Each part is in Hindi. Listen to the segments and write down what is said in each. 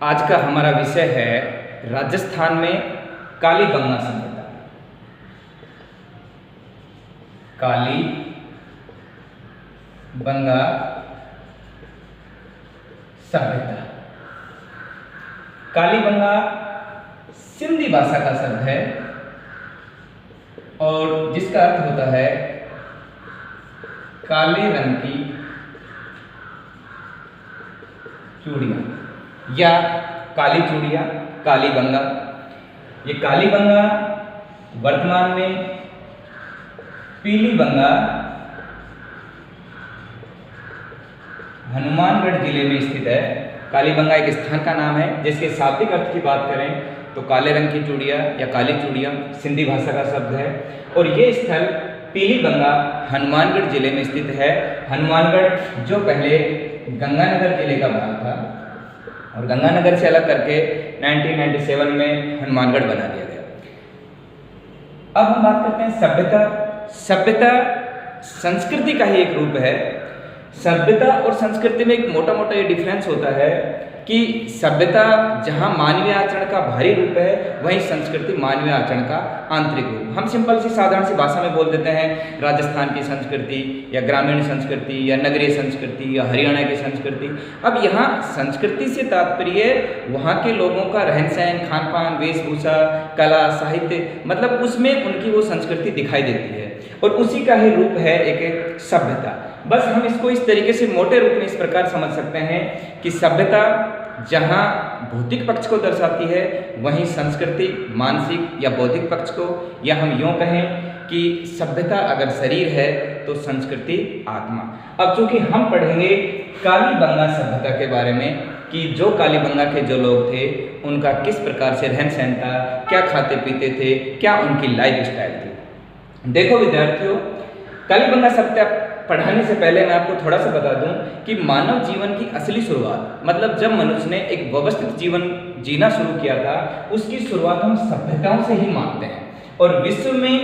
आज का हमारा विषय है राजस्थान में कालीबंगा सभ्यता। कालीबंगा सभ्यता। कालीबंगा सिंधी भाषा का शब्द है और जिसका अर्थ होता है काले रंग की चूड़ियाँ या काली चूड़ियाँ, कालीबंगा। ये कालीबंगा वर्तमान में पीलीबंगा हनुमानगढ़ जिले में स्थित है। कालीबंगा एक स्थान का नाम है जिसके शाब्दिक अर्थ की बात करें तो काले रंग की चूड़ियाँ या काली चूड़ियाँ सिंधी भाषा का शब्द है और ये स्थल पीलीबंगा हनुमानगढ़ जिले में स्थित है। हनुमानगढ़ जो पहले गंगानगर जिले का भाग था और गंगानगर से अलग करके 1997 में हनुमानगढ़ बना दिया गया। अब हम बात करते हैं सभ्यता। सभ्यता संस्कृति का ही एक रूप है। सभ्यता और संस्कृति में एक मोटा मोटा ये डिफरेंस होता है कि सभ्यता जहाँ मानवीय आचरण का बाहरी रूप है वहीं संस्कृति मानवीय आचरण का आंतरिक रूप। हम सिंपल सी साधारण सी भाषा में बोल देते हैं राजस्थान की संस्कृति या ग्रामीण संस्कृति या नगरीय संस्कृति या हरियाणा की संस्कृति। अब यहाँ संस्कृति से तात्पर्य वहाँ के लोगों का रहन सहन, खान पान, वेशभूषा, कला, साहित्य, मतलब उसमें उनकी वो संस्कृति दिखाई देती है और उसी का ही रूप है एक सभ्यता। बस हम इसको इस तरीके से मोटे रूप में इस प्रकार समझ सकते हैं कि सभ्यता जहाँ भौतिक पक्ष को दर्शाती है वहीं संस्कृति मानसिक या बौद्धिक पक्ष को, या हम यूँ कहें कि सभ्यता अगर शरीर है तो संस्कृति आत्मा। अब चूंकि हम पढ़ेंगे कालीबंगा सभ्यता के बारे में कि जो कालीबंगा के जो लोग थे उनका किस प्रकार से रहन सहन था, क्या खाते पीते थे, क्या उनकी लाइफ स्टाइल थी। देखो विद्यार्थियों, कालीबंगा सभ्यता पढ़ाने से पहले मैं आपको थोड़ा सा बता दूं कि मानव जीवन की असली शुरुआत, मतलब जब मनुष्य ने एक व्यवस्थित जीवन जीना शुरू किया था, उसकी शुरुआत हम सभ्यताओं से ही मानते हैं। और विश्व में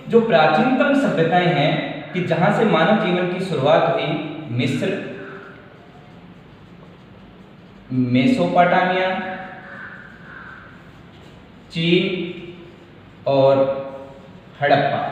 जो प्राचीनतम सभ्यताएं हैं कि जहां से मानव जीवन की शुरुआत हुई, मिस्र, मेसोपोटामिया, चीन और हड़प्पा।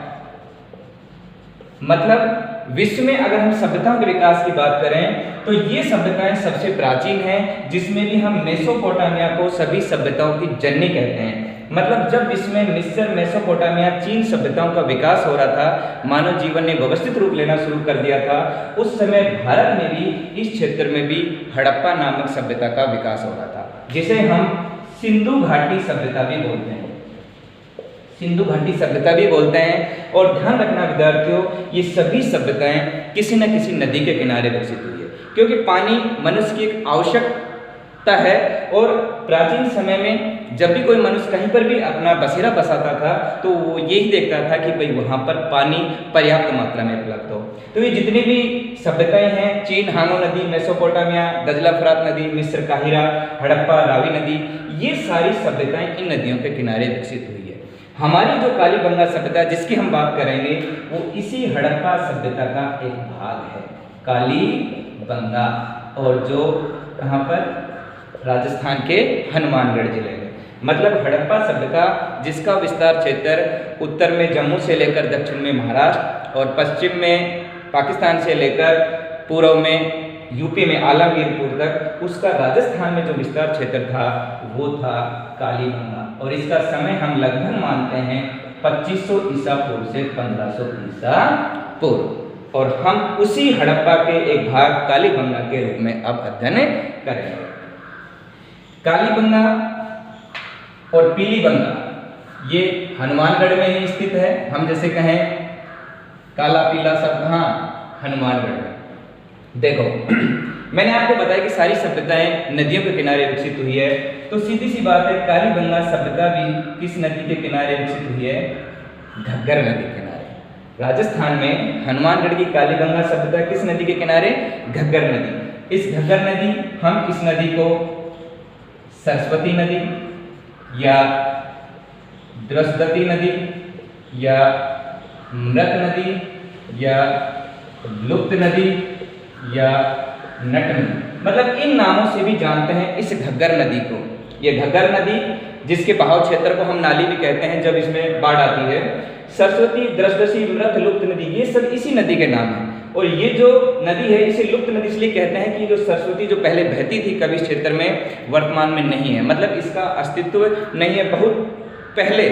मतलब विश्व में अगर हम सभ्यताओं के विकास की बात करें तो ये सभ्यताएं सबसे प्राचीन हैं, जिसमें भी हम मेसोपोटामिया को सभी सभ्यताओं की जननी कहते हैं। मतलब जब विश्व में मिस्र, मेसोपोटामिया, चीन सभ्यताओं का विकास हो रहा था, मानव जीवन ने व्यवस्थित रूप लेना शुरू कर दिया था, उस समय भारत में भी, इस क्षेत्र में भी हड़प्पा नामक सभ्यता का विकास हो रहा था, जिसे हम सिंधु घाटी सभ्यता भी बोलते हैं। सिंधु घाटी सभ्यता भी बोलते हैं। और ध्यान रखना विद्यार्थियों, ये सभी सभ्यताएं किसी न किसी नदी के किनारे विकसित हुई है, क्योंकि पानी मनुष्य की एक आवश्यकता है। और प्राचीन समय में जब भी कोई मनुष्य कहीं पर भी अपना बसेरा बसाता था तो वो यही देखता था कि भाई वहाँ पर पानी पर्याप्त मात्रा में उपलब्ध हो। तो ये जितनी भी सभ्यताएं हैं, चीन हांगो नदी, मेसोपोटामिया, दजला फरात नदी, मिस्र काहिरा, हड़प्पा रावी नदी, ये सारी सभ्यताएं इन नदियों के किनारे विकसित हुई है। हमारी जो कालीबंगा सभ्यता जिसकी हम बात करेंगे वो इसी हड़प्पा सभ्यता का एक भाग है, कालीबंगा, और जो कहाँ पर, राजस्थान के हनुमानगढ़ जिले में। मतलब हड़प्पा सभ्यता जिसका विस्तार क्षेत्र उत्तर में जम्मू से लेकर दक्षिण में महाराष्ट्र और पश्चिम में पाकिस्तान से लेकर पूर्व में यूपी में आलमगीरपुर तक, उसका राजस्थान में जो विस्तार क्षेत्र था वो था कालीबंगा। और इसका समय हम लगभग मानते हैं 2500 ईसा पूर्व से 1500 ईसा पूर्व। और हम उसी हड़प्पा के एक भाग कालीबंगा के रूप में अब अध्ययन करेंगे। कालीबंगा और पीलीबंगा ये हनुमानगढ़ में ही स्थित है। हम जैसे कहें काला पीला सब कहाँ, हनुमानगढ़ में। देखो मैंने आपको बताया कि सारी सभ्यताएं नदियों के किनारे विकसित हुई है, तो सीधी सी बात है कालीबंगा सभ्यता भी किस नदी के किनारे विकसित हुई है, घग्गर नदी के किनारे। राजस्थान में हनुमानगढ़ की कालीबंगा सभ्यता किस नदी के किनारे, घग्गर नदी। इस घग्गर नदी, हम इस नदी को सरस्वती नदी या द्रस्वती नदी या मृत नदी या लुप्त नदी या नट नदी, मतलब इन नामों से भी जानते हैं इस घग्गर नदी को। ये घग्गर नदी, जिसके बहाव क्षेत्र को हम नाली भी कहते हैं जब इसमें बाढ़ आती है, सरस्वती, द्रष्टसी, मृत, लुप्त नदी, ये सब इसी नदी के नाम हैं। और ये जो नदी है इसे लुप्त नदी इसलिए कहते हैं कि जो सरस्वती जो पहले बहती थी कभी इस क्षेत्र में, वर्तमान में नहीं है, मतलब इसका अस्तित्व नहीं है। बहुत पहले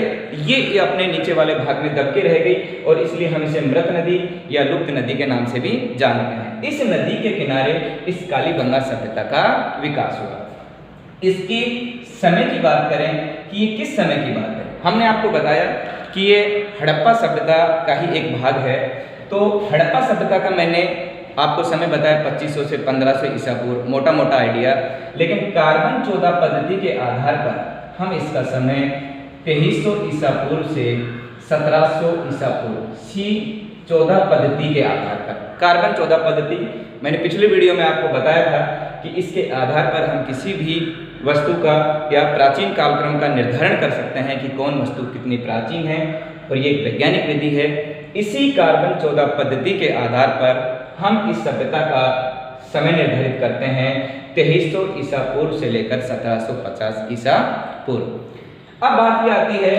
ये अपने नीचे वाले भाग में दब के रह गई और इसलिए हम इसे मृत नदी या लुप्त नदी के नाम से भी जानते हैं। इस नदी के किनारे इस कालीबंगा सभ्यता का विकास हुआ। इसकी समय की बात करें कि ये किस समय की बात है, हमने आपको बताया कि ये हड़प्पा सभ्यता का ही एक भाग है। तो हड़प्पा सभ्यता का मैंने आपको समय बताया 2500 से 1500 ईसा पूर्व, मोटा मोटा आइडिया। लेकिन कार्बन 14 पद्धति के आधार पर हम इसका समय 2300 ईसा पूर्व से 1700 ईसा पूर्व, C14 पद्धति के आधार पर, कार्बन 14 पद्धति मैंने पिछले वीडियो में आपको बताया था कि इसके आधार पर हम किसी भी वस्तु का या प्राचीन कालक्रम का निर्धारण कर सकते हैं कि कौन वस्तु कितनी प्राचीन है, और ये एक वैज्ञानिक विधि है। इसी कार्बन 14 पद्धति के आधार पर हम इस सभ्यता का समय निर्धारित करते हैं 2300 ईसा पूर्व से लेकर 1750 ईसा पूर्व। अब बात यह आती है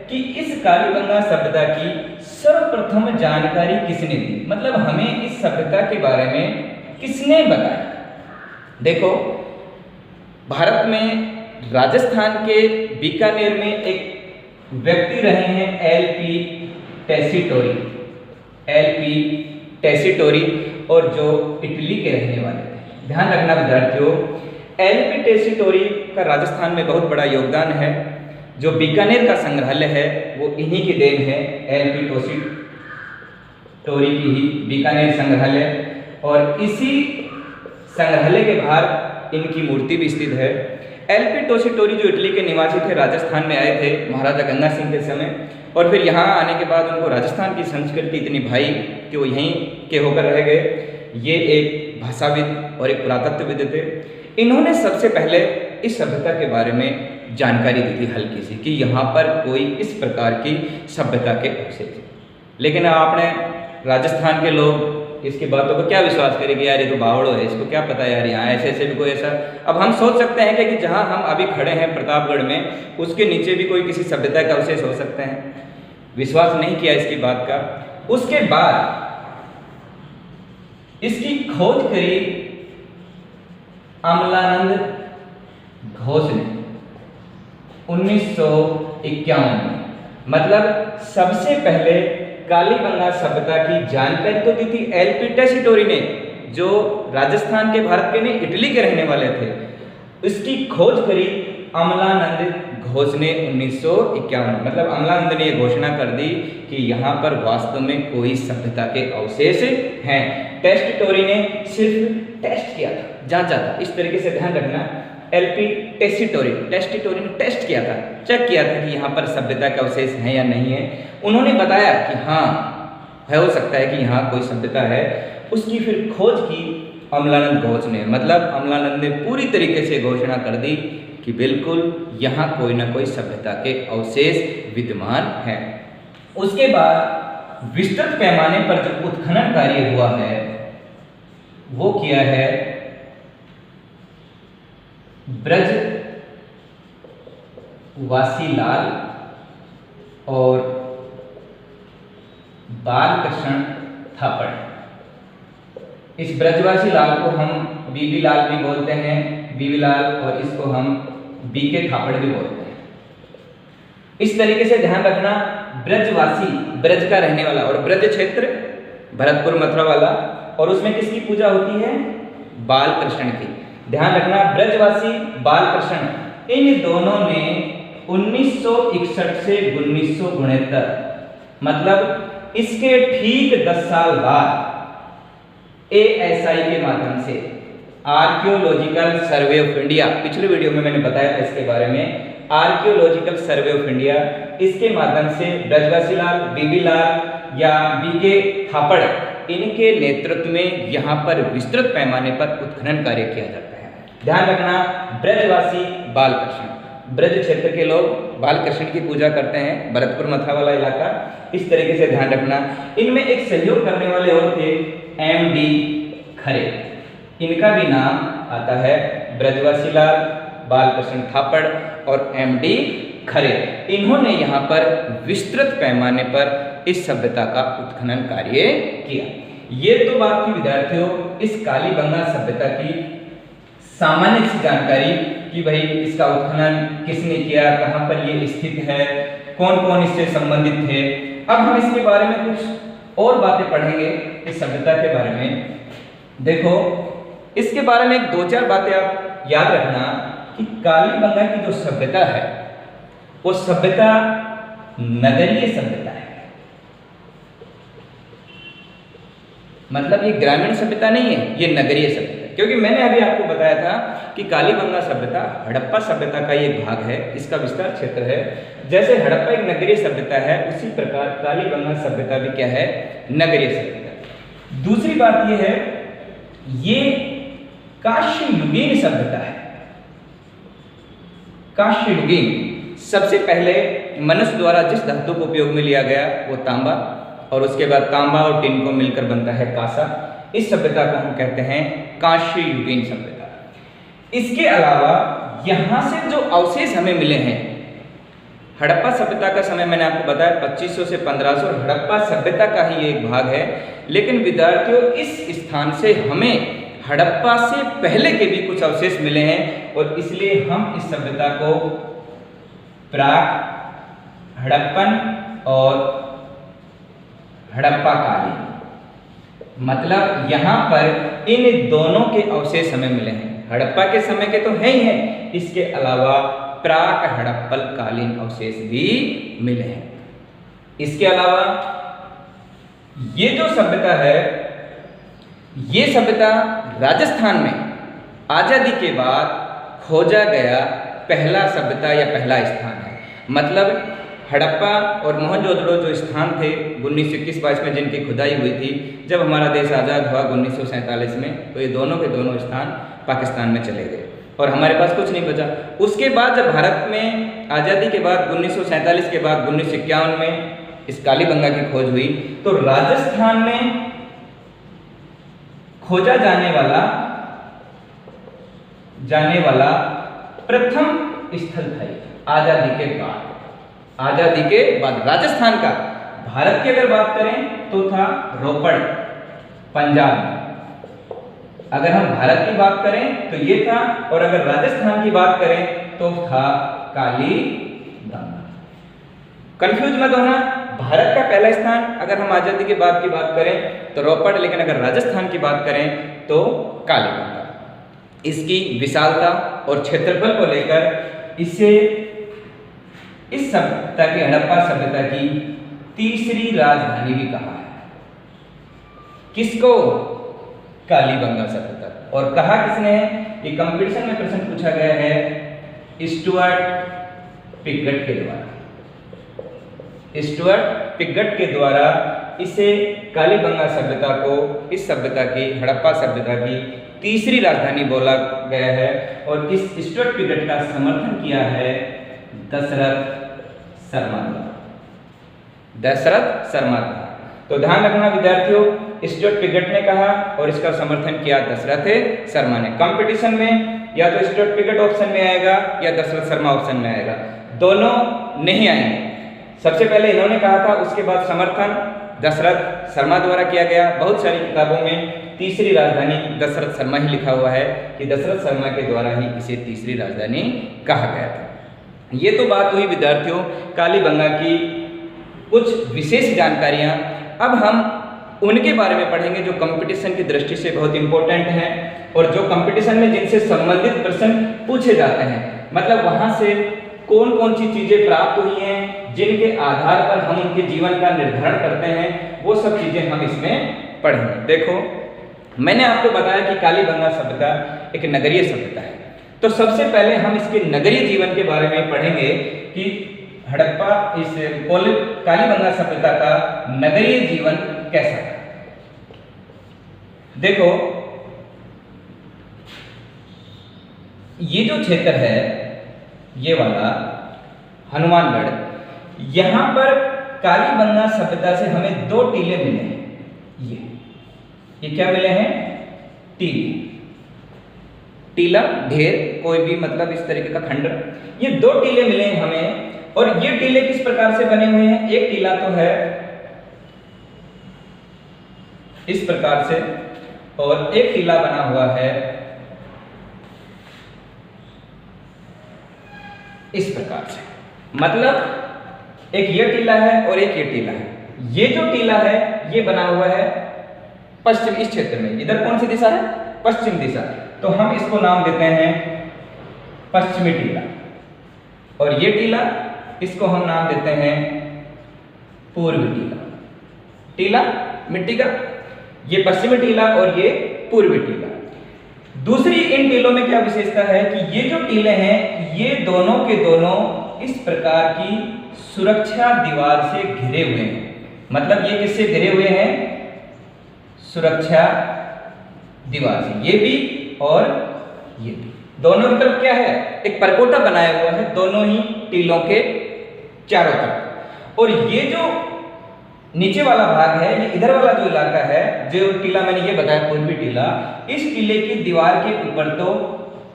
कि इस कालीबंगा सभ्यता की सर्वप्रथम जानकारी किसने दी, मतलब हमें इस सभ्यता के बारे में किसने बताया। देखो, भारत में राजस्थान के बीकानेर में एक व्यक्ति रहे हैं एल.पी. टेसीटोरी, और जो इटली के रहने वाले थे। ध्यान रखना विद्यार्थियों, एल.पी. टेसीटोरी का राजस्थान में बहुत बड़ा योगदान है। जो बीकानेर का संग्रहालय है वो इन्हीं की देन है, एल.पी. टेसीटोरी की ही बीकानेर संग्रहालय, और इसी संग्रहालय के बाहर इनकी मूर्ति भी स्थित है। एल.पी. टेसीटोरी जो इटली के निवासी थे, राजस्थान में आए थे महाराजा गंगा सिंह के समय, और फिर यहाँ आने के बाद उनको राजस्थान की संस्कृति इतनी भाई कि वो यहीं के होकर रह गए। ये एक भाषाविद और एक पुरातत्वविद थे। इन्होंने सबसे पहले इस सभ्यता के बारे में जानकारी दी थी हल्की सी कि यहाँ पर कोई इस प्रकार की सभ्यता के अवशेष। लेकिन आपने राजस्थान के लोग इसकी बातों को क्या विश्वास करेंगे, यार ये तो बावड़ो है, इसको क्या पता है यार, यहाँ ऐसे ऐसे भी कोई ऐसा। अब हम सोच सकते हैं कि जहाँ हम अभी खड़े हैं प्रतापगढ़ में, उसके नीचे भी कोई किसी सभ्यता का अवशेष हो सकते हैं। विश्वास नहीं किया इसकी बात का। उसके बाद इसकी खोज करी अमलानंद घोष ने 1951 में। मतलब सबसे पहले कालीबंगा सभ्यता की जानकारी तो दी थी एल.पी. टेसीटोरी ने, जो राजस्थान के, भारत के नहीं, इटली के रहने वाले थे। इसकी खोज करी अमलानंद घोष ने 1951। मतलब अमलानंद ने यह घोषणा कर दी कि यहाँ पर वास्तव में कोई सभ्यता के अवशेष हैं। टेसीटोरी ने सिर्फ टेस्ट किया था, जांचा था। इस तरीके से ध्यान रखना, एल.पी. टेसीटोरी ने टेस्ट किया था, चेक किया था कि यहाँ पर सभ्यता के अवशेष हैं या नहीं है। उन्होंने बताया कि हाँ हो सकता है कि यहाँ कोई सभ्यता है। उसकी फिर खोज की अमलानंद घोष ने। मतलब अमलानंद ने पूरी तरीके से घोषणा कर दी कि बिल्कुल यहाँ कोई ना कोई सभ्यता के अवशेष विद्यमान है। उसके बाद विस्तृत पैमाने पर जो उत्खनन कार्य हुआ है वो किया है ब्रजवासी-लाल और बालकृष्ण थापड़। इस ब्रजवासी-लाल को हम बीबी लाल भी बोलते हैं, बीबी लाल, और इसको हम बीके थापड़ भी बोलते हैं। इस तरीके से ध्यान रखना, ब्रजवासी, ब्रज का रहने वाला, और ब्रज क्षेत्र भरतपुर मथुरा वाला, और उसमें किसकी पूजा होती है, बालकृष्ण की। ध्यान रखना, ब्रजवासी, बालकृष्ण, इन दोनों ने 1961 से 1969, मतलब इसके ठीक 10 साल बाद ASI के माध्यम से, आर्कियोलॉजिकल सर्वे ऑफ इंडिया, पिछले वीडियो में मैंने बताया था इसके बारे में, आर्कियोलॉजिकल सर्वे ऑफ इंडिया, इसके माध्यम से ब्रजवासी-लाल, बीबी लाल या बीके थापड़, इनके नेतृत्व में यहाँ पर विस्तृत पैमाने पर उत्खनन कार्य किया जाता है। ध्यान रखना, ब्रजवासी, बालकृष्ण, ब्रज क्षेत्र के लोग बालकृष्ण की पूजा करते हैं, भरतपुर मथुरा वाला इलाका। इस तरीके से ध्यान रखना। इनमें एक सहयोग करने वाले और थे M.D. खरे, इनका भी नाम आता है ब्रजवासी लाल, बालकृष्ण थापड़ और एमडी खरे। इन्होंने यहाँ पर विस्तृत पैमाने पर इस सभ्यता का उत्खनन कार्य किया। ये तो बात थी विद्यार्थियों इस कालीबंगा सभ्यता की सामान्य सी जानकारी कि भाई इसका उत्खनन किसने किया, कहाँ पर ये स्थित है, कौन कौन इससे संबंधित थे। अब हम इसके बारे में कुछ और बातें पढ़ेंगे इस सभ्यता के बारे में। देखो इसके बारे में एक दो चार बातें आप याद रखना कि कालीबंगा की जो सभ्यता है वो सभ्यता नगरीय सभ्यता है। मतलब ये ग्रामीण सभ्यता नहीं है, ये नगरीय सभ्यता है। क्योंकि मैंने अभी आपको बताया था कि कालीबंगा सभ्यता हड़प्पा सभ्यता का एक भाग है, इसका विस्तार क्षेत्र है। जैसे हड़प्पा एक नगरीय सभ्यता है उसी प्रकार कालीबंगा सभ्यता भी क्या है, नगरीय सभ्यता। दूसरी बात यह है ये काश्ययुगीन सभ्यता है। काश्ययुगीन सबसे पहले मनुष्य द्वारा जिस धातु को उपयोग में लिया गया वो तांबा, और उसके बाद तांबा और टिन को मिलकर बनता है कांसा। इस सभ्यता को हम कहते हैं काश्ययुगीन सभ्यता। इसके अलावा यहाँ से जो अवशेष हमें मिले हैं, हड़प्पा सभ्यता का समय मैंने आपको बताया 2500 से 1500 हड़प्पा सभ्यता का ही एक भाग है। लेकिन विद्यार्थियों इस स्थान से हमें हड़प्पा से पहले के भी कुछ अवशेष मिले हैं और इसलिए हम इस सभ्यता को प्राक हड़प्पन और हड़प्पा कालीन, मतलब यहाँ पर इन दोनों के अवशेष हमें मिले हैं। हड़प्पा के समय के तो है ही हैं, इसके अलावा प्राक हड़प्पन कालीन अवशेष भी मिले हैं। इसके अलावा ये जो सभ्यता है ये सभ्यता राजस्थान में आजादी के बाद खोजा गया पहला सभ्यता या पहला स्थान है। मतलब हड़प्पा और मोहनजोदड़ो जो स्थान थे 1921-22 में जिनकी खुदाई हुई थी, जब हमारा देश आज़ाद हुआ 1947 में, तो ये दोनों के दोनों स्थान पाकिस्तान में चले गए और हमारे पास कुछ नहीं बचा। उसके बाद जब भारत में आज़ादी के बाद 1947 के बाद 1951 में इस कालीबंगा की खोज हुई तो राजस्थान में खोजा जाने वाला प्रथम स्थल था आज़ादी के बाद। आज़ादी के बाद राजस्थान का, भारत की अगर बात करें तो था रोपड़ पंजाब में। अगर हम भारत की बात करें तो ये था, और अगर राजस्थान की बात करें तो था कालीबंगा। कंफ्यूज मत होना, भारत का पहला स्थान अगर हम आज़ादी के बाद की बात करें तो रोपड़, लेकिन अगर राजस्थान की बात करें तो कालीबंगा। इसकी विशालता और क्षेत्रफल को लेकर इसे इस सभ्यता की, हड़प्पा सभ्यता की तीसरी राजधानी भी कहा है। किसको? कालीबंगा सभ्यता। और कहा किसने है? ये कंपटीशन में प्रश्न पूछा गया है स्टुअर्ट पिगट के द्वारा। स्टुअर्ट पिगट के द्वारा इसे कालीबंगा सभ्यता को, इस सभ्यता की, हड़प्पा सभ्यता की तीसरी राजधानी बोला गया है। और इस स्टुअर्ट पिगट का समर्थन किया है दशरथ शर्मा द्वारा। दशरथ शर्मा द्वारा। तो ध्यान रखना विद्यार्थियों, स्टुअर्ट पिगट ने कहा और इसका समर्थन किया दशरथ शर्मा ने। कंपटीशन में या तो स्टुअर्ट पिगट ऑप्शन में आएगा या दशरथ शर्मा ऑप्शन में आएगा, दोनों नहीं आएंगे। सबसे पहले इन्होंने कहा था, उसके बाद समर्थन दशरथ शर्मा द्वारा किया गया। बहुत सारी किताबों में तीसरी राजधानी दशरथ शर्मा ही लिखा हुआ है कि दशरथ शर्मा के द्वारा ही इसे तीसरी राजधानी कहा गया था। ये तो बात हुई विद्यार्थियों कालीबंगा की कुछ विशेष जानकारियाँ। अब हम उनके बारे में पढ़ेंगे जो कंपटीशन की दृष्टि से बहुत इंपॉर्टेंट हैं और जो कंपटीशन में जिनसे संबंधित प्रश्न पूछे जाते हैं। मतलब वहाँ से कौन कौन सी चीज़ें प्राप्त हुई हैं जिनके आधार पर हम उनके जीवन का निर्धारण करते हैं, वो सब चीज़ें हम इसमें पढ़ेंगे। देखो मैंने आपको बताया कि कालीबंगा सभ्यता एक नगरीय सभ्यता है, तो सबसे पहले हम इसके नगरीय जीवन के बारे में पढ़ेंगे कि हड़प्पा इस कालीबंगा सभ्यता का नगरीय जीवन कैसा था। देखो ये जो क्षेत्र है, ये वाला हनुमानगढ़, यहां पर कालीबंगा सभ्यता से हमें दो टीले मिले हैं। ये क्या मिले हैं? टीले। टीला, ढेर, कोई भी मतलब इस तरीके का खंडर, ये दो टीले मिले हैं हमें। और ये टीले किस प्रकार से बने हुए हैं? एक टीला तो है इस प्रकार से और एक टीला बना हुआ है इस प्रकार से। मतलब एक ये टीला है और एक ये टीला है। ये जो टीला है ये बना हुआ है पश्चिम, इस क्षेत्र में। इधर कौन सी दिशा है? पश्चिम दिशा। तो हम इसको नाम देते हैं पश्चिमी टीला। और ये टीला, इसको हम नाम देते हैं पूर्वी टीला। टीला मिट्टी का, ये पश्चिमी टीला और ये पूर्वी टीला। दूसरी इन टीलों में क्या विशेषता है कि ये जो टीले हैं ये दोनों के दोनों इस प्रकार की सुरक्षा दीवार से घिरे हुए हैं। मतलब ये किससे घिरे हुए हैं? सुरक्षा दीवार से। ये भी और ये भी, दोनों की तरफ क्या है? एक परकोटा बनाया हुआ है दोनों ही टीलों के चारों तरफ। और ये जो नीचे वाला भाग है, ये इधर वाला जो इलाका है, जो टीला मैंने ये बताया पूर्वी टीला, इस टीले की दीवार के ऊपर तो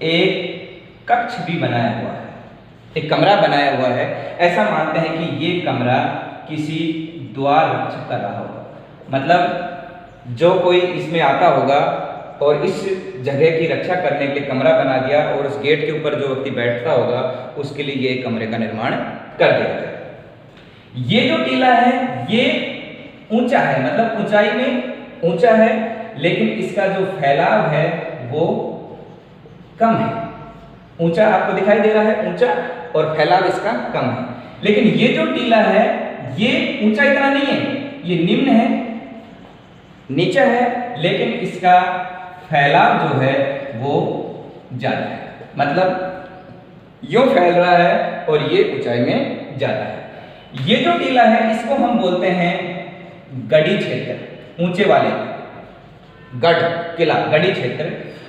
एक कक्ष भी बनाया हुआ है, एक कमरा बनाया हुआ है। ऐसा मानते हैं कि ये कमरा किसी द्वार रक्षक का रहा होगा। मतलब जो कोई इसमें आता होगा और इस जगह की रक्षा करने के लिए कमरा बना दिया और उस गेट के ऊपर जो व्यक्ति बैठता होगा उसके लिए ये कमरे का निर्माण कर दिया गया। ये जो टीला है ये ऊंचा है, मतलब ऊंचाई में ऊंचा है, लेकिन इसका जो फैलाव है वो कम है। ऊंचा आपको दिखाई दे रहा है, ऊंचा, और फैलाव इसका कम है। लेकिन ये जो टीला है ये ऊंचा इतना नहीं है, ये निम्न है, नीचा है, लेकिन इसका फैलाव जो है वो ज्यादा है। मतलब यूं फैल रहा है और ये ऊंचाई में ज्यादा है। ये जो टीला है इसको हम बोलते हैं गढ़ी क्षेत्र, ऊंचे वाले गढ़ किला, गढ़ी क्षेत्र।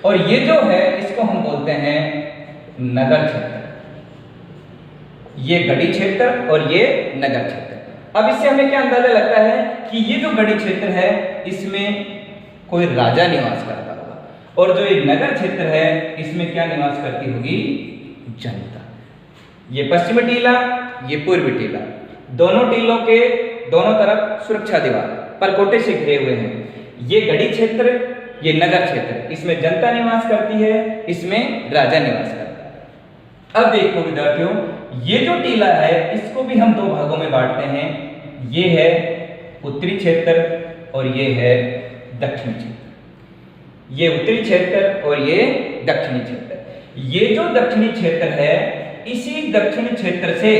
और ये जो है इसको हम बोलते हैं नगर क्षेत्र। ये गढ़ी क्षेत्र और ये नगर क्षेत्र। अब इससे हमें क्या अंदाजा लगता है कि ये जो गढ़ी क्षेत्र है इसमें कोई राजा निवास करता होगा, और जो ये नगर क्षेत्र है इसमें क्या निवास करती होगी? जनता। ये पश्चिमी टीला, ये पूर्वी टीला, दोनों टीलों के दोनों तरफ सुरक्षा दीवार परकोटे से घिरे हुए हैं। ये गढ़ी क्षेत्र, ये नगर क्षेत्र, इसमें जनता निवास करती है, इसमें राजा निवास करता है। अब देखो विद्यार्थियों, ये जो टीला है इसको भी हम दो भागों में बांटते हैं। ये है उत्तरी क्षेत्र और ये है दक्षिणी क्षेत्र। ये उत्तरी क्षेत्र और ये दक्षिणी क्षेत्र। ये जो दक्षिणी क्षेत्र है इसी दक्षिणी क्षेत्र से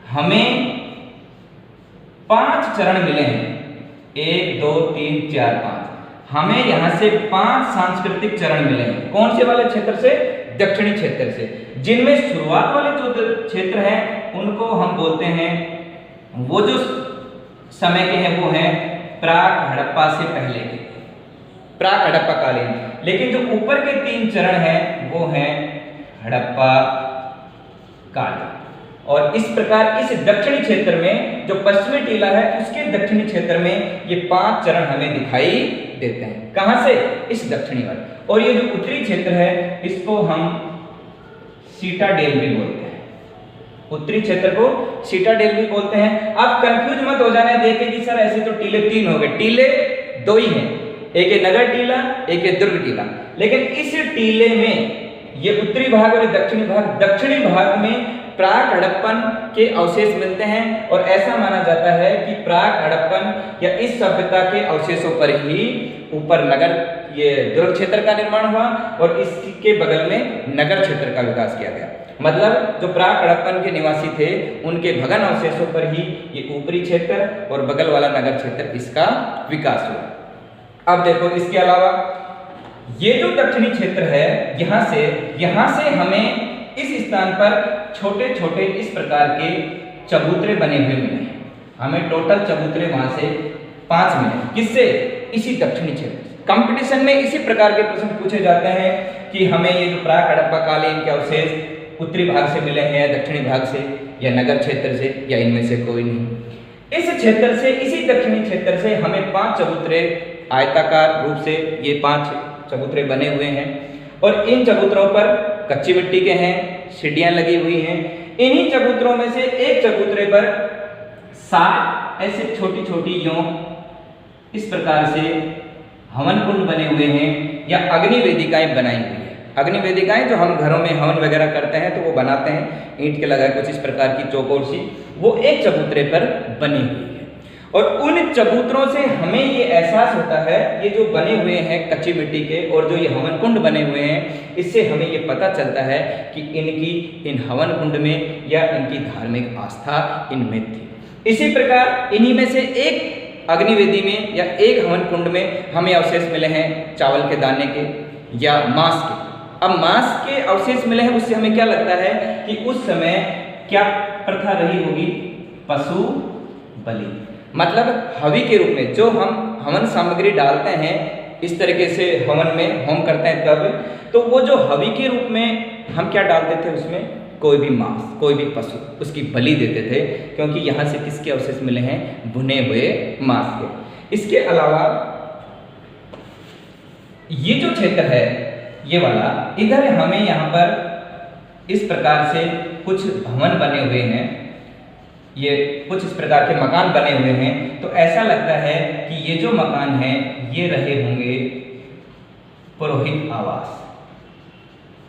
हमें 5 चरण मिले हैं। 1 2 3 4 5। हमें यहां से 5 सांस्कृतिक चरण मिले हैं। कौन से वाले क्षेत्र से? दक्षिणी क्षेत्र से। जिनमें शुरुआत वाले जो क्षेत्र हैं उनको हम बोलते हैं, वो जो समय के हैं वो हैं प्राक हड़प्पा से पहले के, प्राक हड़प्पा कालीन। लेकिन जो ऊपर के 3 चरण हैं वो हैं हड़प्पा काल। और इस प्रकार इस दक्षिणी क्षेत्र में जो पश्चिमी टीला है उसके दक्षिणी क्षेत्र में ये 5 चरण हमें दिखाई देते हैं। कहां से? इस दक्षिणी वाले। और ये जो उत्तरी क्षेत्र है इसको हम सीटाडेल भी बोलते हैं। उत्तरी क्षेत्र को सीटाडेल भी बोलते हैं। आप कंफ्यूज मत हो जाना देखे कि सर ऐसे तो टीले 3 हो गए। टीले 2 ही हैं, एक है नगर टीला, एक है दुर्ग टीला। लेकिन इस टीले में ये उत्तरी भाग और दक्षिणी भाग में प्राक हड़प्पन के अवशेष मिलते हैं। और ऐसा माना जाता है कि प्राक हड़प्पन या इस सभ्यता के अवशेषों पर ही ऊपर नगर, ये दुर्ग क्षेत्र का निर्माण हुआ और इसके बगल में नगर क्षेत्र का विकास किया गया। मतलब जो प्राक हड़प्पन के निवासी थे उनके भगन अवशेषों पर ही ये ऊपरी क्षेत्र और बगल वाला नगर क्षेत्र इसका विकास हुआ। अब देखो इसके अलावा ये जो दक्षिणी क्षेत्र है यहां से हमें इस स्थान पर छोटे छोटे इस प्रकार के चबूतरे बने हुए मिले। हमें टोटल चबूतरे वहां से 5 मिले। किससे? इसी दक्षिणी क्षेत्र। कंपटीशन में इसी प्रकार के प्रश्न पूछे जाते हैं कि हमें ये जो प्राक हड़प्पा कालीन के अवशेष उत्तरी भाग से मिले हैं, दक्षिणी भाग से, या नगर क्षेत्र से, या इनमें से कोई नहीं। इस क्षेत्र से, इसी दक्षिणी क्षेत्र से हमें 5 चबूतरे आयताकार रूप से ये 5 चबूतरे बने हुए हैं। और इन चबूतरों पर कच्ची मिट्टी के हैं, सीढ़ियां लगी हुई हैं। इन्हीं चबूतरों में से एक चबूतरे पर 7 ऐसे छोटी छोटी यूं इस प्रकार से हवन कुंड बने हुए हैं या अग्नि वेदिकाएं बनाई हुई है। अग्नि वेदिकाएं जो हम घरों में हवन वगैरह करते हैं तो वो बनाते हैं ईंट के लगाए कुछ इस प्रकार की चौकोर सी, वो एक चबूतरे पर बनी हुई है। और उन चबूतरों से हमें ये एहसास होता है, ये जो बने हुए हैं कच्ची मिट्टी के और जो ये हवन कुंड बने हुए हैं, इससे हमें ये पता चलता है कि इन हवन कुंड में या इनकी धार्मिक आस्था इनमें थी। इसी प्रकार इन्हीं में से एक अग्निवेदी में या एक हवन कुंड में हमें अवशेष मिले हैं चावल के दाने के या मांस के। अब मांस के अवशेष मिले हैं, उससे हमें क्या लगता है कि उस समय क्या प्रथा रही होगी, पशु बलि, मतलब हवि के रूप में जो हम हवन सामग्री डालते हैं इस तरीके से हवन में होम करते हैं तब, तो वो जो हवि के रूप में हम क्या डालते थे उसमें, कोई भी मांस, कोई भी पशु, उसकी बलि देते थे, क्योंकि यहाँ से किसके अवशेष मिले हैं, भुने हुए मांस के। इसके अलावा ये जो क्षेत्र है ये वाला, इधर हमें यहाँ पर इस प्रकार से कुछ भवन बने हुए हैं, ये कुछ इस प्रकार के मकान बने हुए हैं। तो ऐसा लगता है कि ये जो मकान है ये रहे होंगे पुरोहित आवास।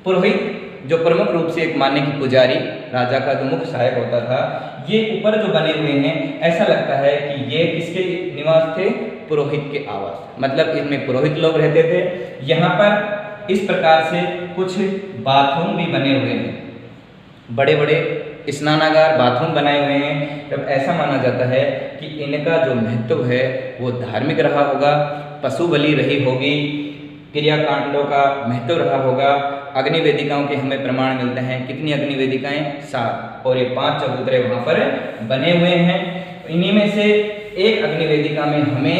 पुरोहित जो प्रमुख रूप से एक मान्य की पुजारी, राजा का जो मुख्य सहायक होता था, ये ऊपर जो बने हुए हैं ऐसा लगता है कि ये किसके निवास थे, पुरोहित के आवास, मतलब इसमें पुरोहित लोग रहते थे। यहाँ पर इस प्रकार से कुछ बाथरूम भी बने हुए हैं, बड़े बड़े स्नानागार बाथरूम बनाए हुए हैं। तब ऐसा माना जाता है कि इनका जो महत्व है वो धार्मिक रहा होगा, पशु बलि रही होगी, क्रियाकांडों का महत्व रहा होगा। अग्नि वेदिकाओं के हमें प्रमाण मिलते हैं, कितनी अग्नि वेदिकाएं, 7, और ये 5 चबूतरे वहाँ पर बने हुए हैं। इन्हीं में से एक अग्नि वेदिका में हमें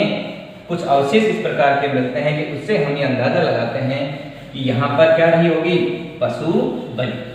कुछ अवशेष इस प्रकार के मिलते हैं कि उससे हम ये अंदाजा लगाते हैं कि यहाँ पर क्या रही होगी, पशु बलि।